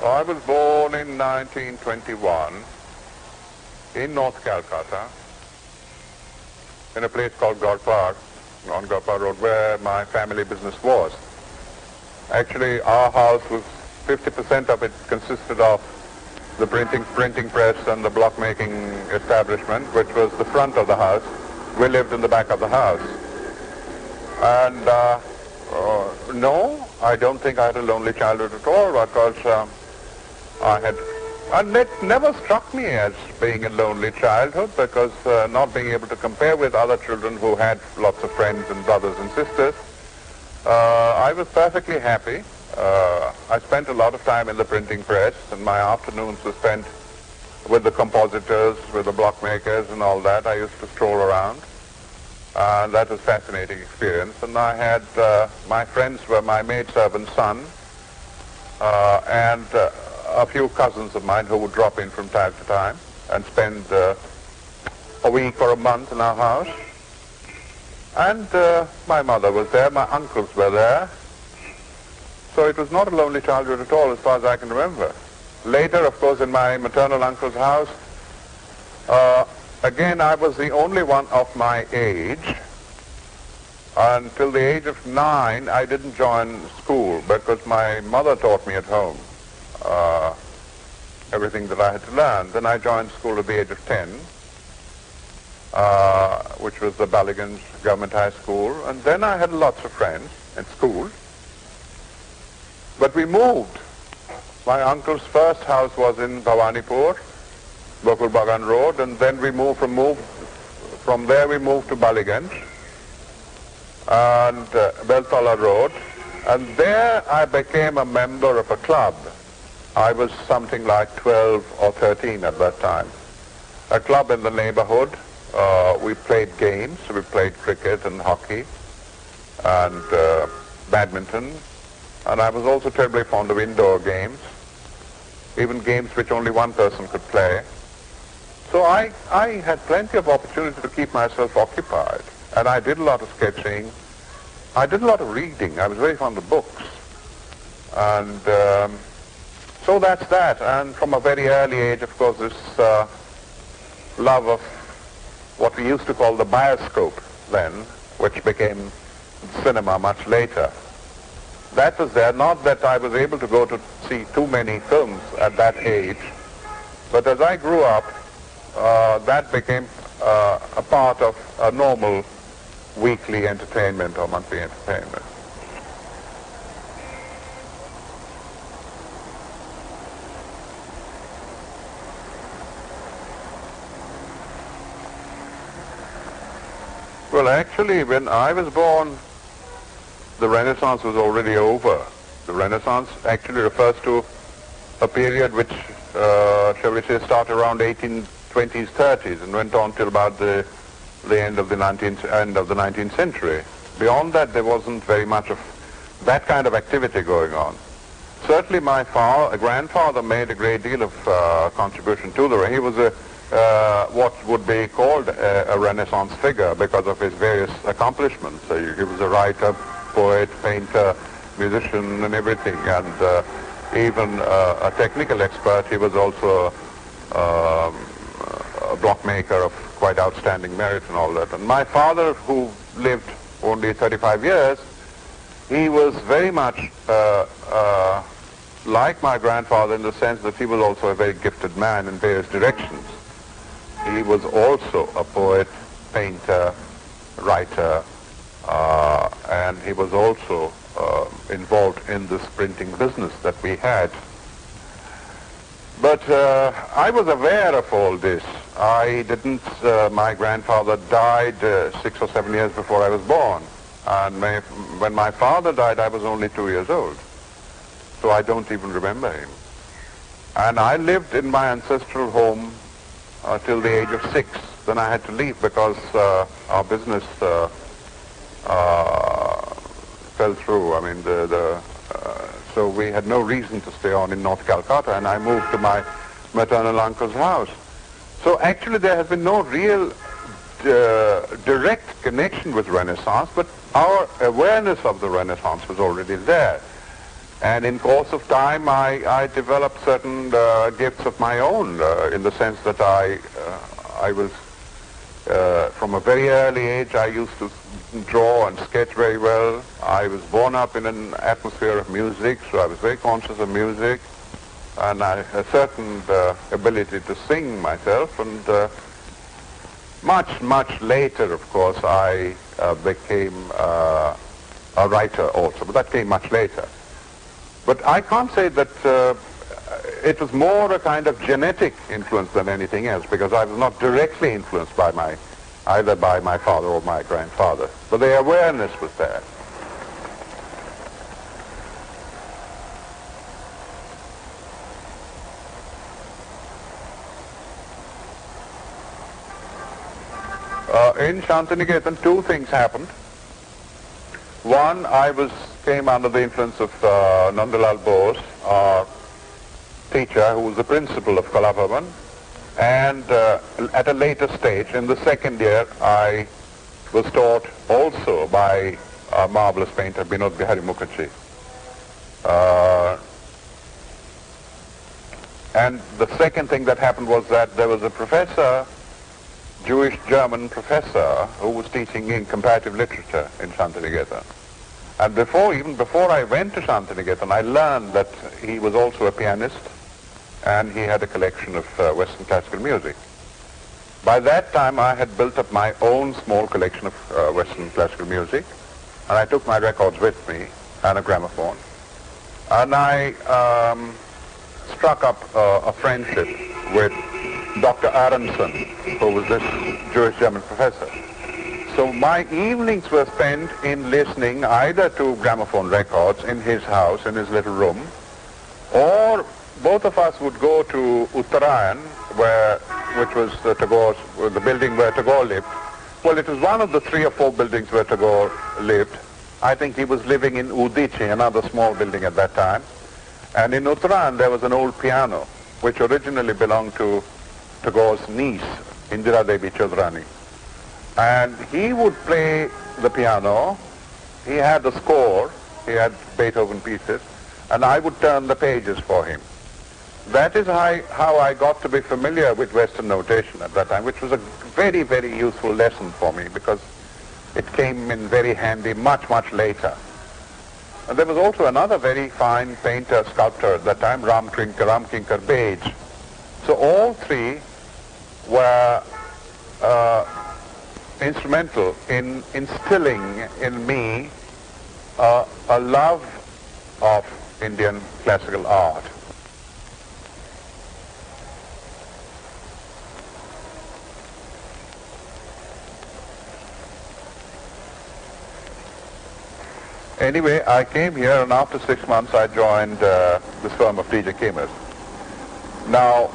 I was born in 1921 in North Calcutta, in a place called Gorpar, on Gorpar Road, where my family business was. Actually, our house was 50% of it consisted of the printing press and the block making establishment, which was the front of the house. We lived in the back of the house. And no, I don't think I had a lonely childhood at all, because and it never struck me as being a lonely childhood, because not being able to compare with other children who had lots of friends and brothers and sisters, I was perfectly happy. I spent a lot of time in the printing press, and my afternoons were spent with the compositors, with the block makers and all that. I used to stroll around, and that was a fascinating experience. And I had, my friends were my maidservant's son, and a few cousins of mine who would drop in from time to time and spend a week or a month in our house. And my mother was there, my uncles were there. So it was not a lonely childhood at all, as far as I can remember. Later, of course, in my maternal uncle's house, again, I was the only one of my age. Until the age of 9, I didn't join school because my mother taught me at home everything that I had to learn. Then I joined school at the age of 10, which was the Balligans Government High School. And then I had lots of friends in school. But we moved. My uncle's first house was in Bhawanipur, Gokul Bagan Road, and then we moved from there we moved to Balligans and Beltala Road, and there I became a member of a club. I was something like 12 or 13 at that time. A club in the neighborhood. We played games. We played cricket and hockey and badminton. And I was also terribly fond of indoor games, even games which only one person could play. So I had plenty of opportunity to keep myself occupied. And I did a lot of sketching. I did a lot of reading. I was very fond of books. And so that's that. And from a very early age, of course, this love of what we used to call the bioscope then, which became cinema much later. That was there. Not that I was able to go to see too many films at that age, but as I grew up, that became a part of a normal weekly entertainment or monthly entertainment. Well, actually, when I was born, the Renaissance was already over. The Renaissance actually refers to a period which, shall we say, started around 1820s, 30s and went on till about the end of the 19th century. Beyond that, there wasn't very much of that kind of activity going on. Certainly, my grandfather made a great deal of contribution to the. He was what would be called a Renaissance figure because of his various accomplishments. So he was a writer, poet, painter, musician, and everything, and even a technical expert. He was also a block maker of quite outstanding merit and all that. And my father, who lived only 35 years, he was very much like my grandfather in the sense that he was also a very gifted man in various directions. He was also a poet, painter, writer, and he was also involved in this printing business that we had. But I was aware of all this. I didn't, my grandfather died 6 or 7 years before I was born. And when my father died, I was only 2 years old. So I don't even remember him. And I lived in my ancestral home till the age of 6. Then I had to leave because our business fell through. I mean, so we had no reason to stay on in North Calcutta, and I moved to my maternal uncle's house. So actually there has been no real direct connection with Renaissance, but our awareness of the Renaissance was already there. And in course of time, I developed certain gifts of my own, in the sense that I was, from a very early age, I used to draw and sketch very well. I was born up in an atmosphere of music, so I was very conscious of music. And I had a certain ability to sing myself. And much later, of course, I became a writer also, but that came much later. But I can't say that it was more a kind of genetic influence than anything else, because I was not directly influenced by either by my father or my grandfather. But the awareness was there. In Shantiniketan, two things happened. One, I came under the influence of Nandalal Bose, our teacher, who was the principal of Kalabhavan, and at a later stage, in the second year, I was taught also by a marvelous painter, Binod Bihari Mukherjee. And the second thing that happened was that there was a professor, Jewish-German professor, who was teaching in comparative literature in Shantiniketan. And even before I went to Shantiniketan, I learned that he was also a pianist, and he had a collection of Western classical music. By that time, I had built up my own small collection of Western classical music, and I took my records with me and a gramophone, and I struck up a friendship with Dr. Aronson, who was this Jewish-German professor. So my evenings were spent in listening either to gramophone records in his house, in his little room, or both of us would go to Uttarayan, which was the building where Tagore lived. Well, it was one of the 3 or 4 buildings where Tagore lived. I think he was living in Udichi, another small building at that time. And in Uttarayan, there was an old piano, which originally belonged to Tagore's niece, Indira Devi Choudhrani. And he would play the piano. He had the score. He had Beethoven pieces. And I would turn the pages for him. That is how I got to be familiar with Western notation at that time, which was a very, very useful lesson for me, because it came in very handy much later. And there was also another very fine painter, sculptor at that time, Ramkinkar Bej. So all 3 were instrumental in instilling in me a love of Indian classical art. Anyway, I came here, and after 6 months I joined this firm of DJ Kemers. Now,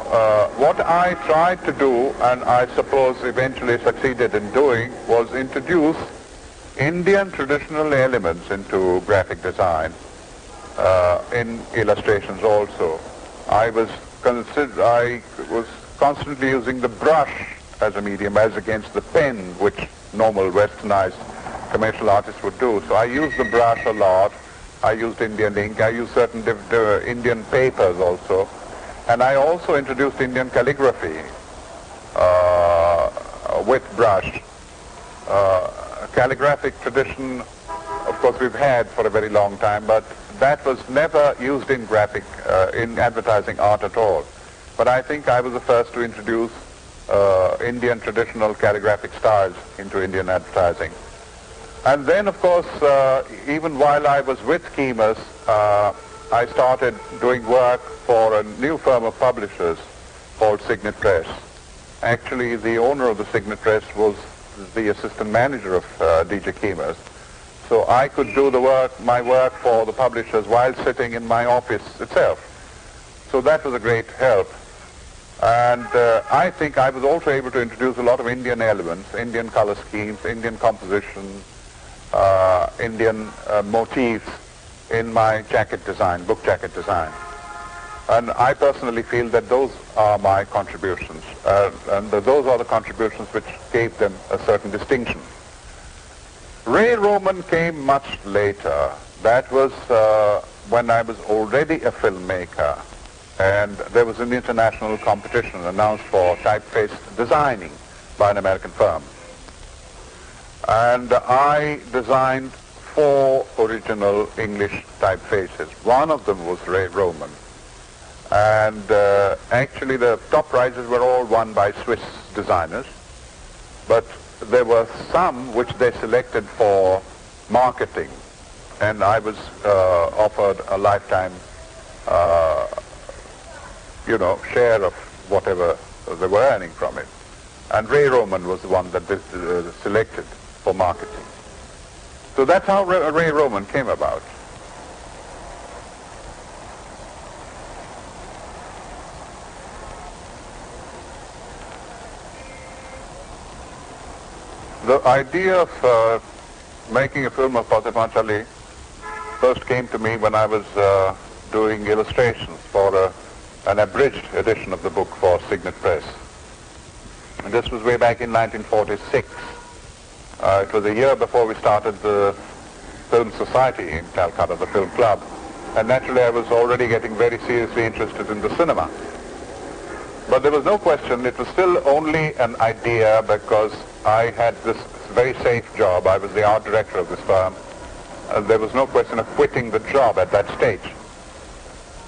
what I tried to do, and I suppose eventually succeeded in doing, was introduce Indian traditional elements into graphic design, in illustrations also. I was constantly using the brush as a medium, as against the pen, which normal westernized commercial artists would do. So I used the brush a lot. I used Indian ink. I used certain Indian papers also. And I also introduced Indian calligraphy with brush. Calligraphic tradition, of course, we've had for a very long time, but that was never used in in advertising art at all. But I think I was the first to introduce Indian traditional calligraphic styles into Indian advertising. And then, of course, even while I was with Kemers, I started doing work for a new firm of publishers called Signet Press. Actually, the owner of the Signet Press was the assistant manager of DJ Kemers. So I could do my work for the publishers while sitting in my office itself. So that was a great help. And I think I was also able to introduce a lot of Indian elements, Indian color schemes, Indian composition, Indian motifs in my jacket design, book jacket design. And I personally feel that those are my contributions, and those are the contributions which gave them a certain distinction. Ray Roman came much later. That was when I was already a filmmaker, and there was an international competition announced for typeface designing by an American firm. And I designed 4 original English typefaces. One of them was Ray Roman. And actually the top prizes were all won by Swiss designers, but there were some which they selected for marketing, and I was offered a lifetime share of whatever they were earning from it. And Ray Roman was the one that selected for marketing. So that's how Ray Roman came about. The idea of making a film of Pathipachali first came to me when I was doing illustrations for an abridged edition of the book for Signet Press. And this was way back in 1946. It was a year before we started the Film Society in Calcutta, the Film Club. And naturally I was already getting very seriously interested in the cinema. But there was no question, it was still only an idea because I had this very safe job. I was the art director of this firm. There was no question of quitting the job at that stage.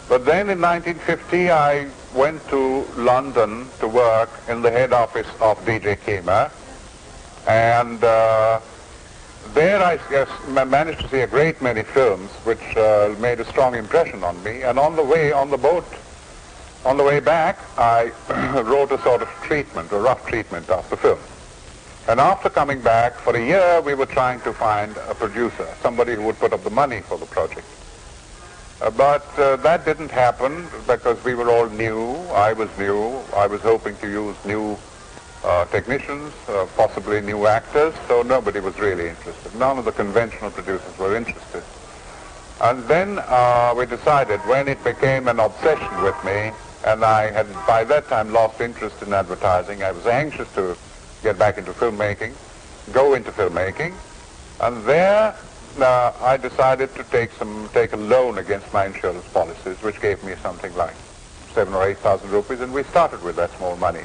But then in 1950 I went to London to work in the head office of DJ Kamer, and there I managed to see a great many films which made a strong impression on me. And on the way on the boat, on the way back, I wrote a sort of treatment, a rough treatment of the film. And after coming back, for a year we were trying to find a producer, somebody who would put up the money for the project. But that didn't happen because we were all new. I was new. I was hoping to use new technicians, possibly new actors, so nobody was really interested. None of the conventional producers were interested. And then we decided, when it became an obsession with me, and I had by that time lost interest in advertising, I was anxious to get back into filmmaking, go into filmmaking, and there I decided to take a loan against my insurance policies, which gave me something like 7,000 or 8,000 rupees, and we started with that small money.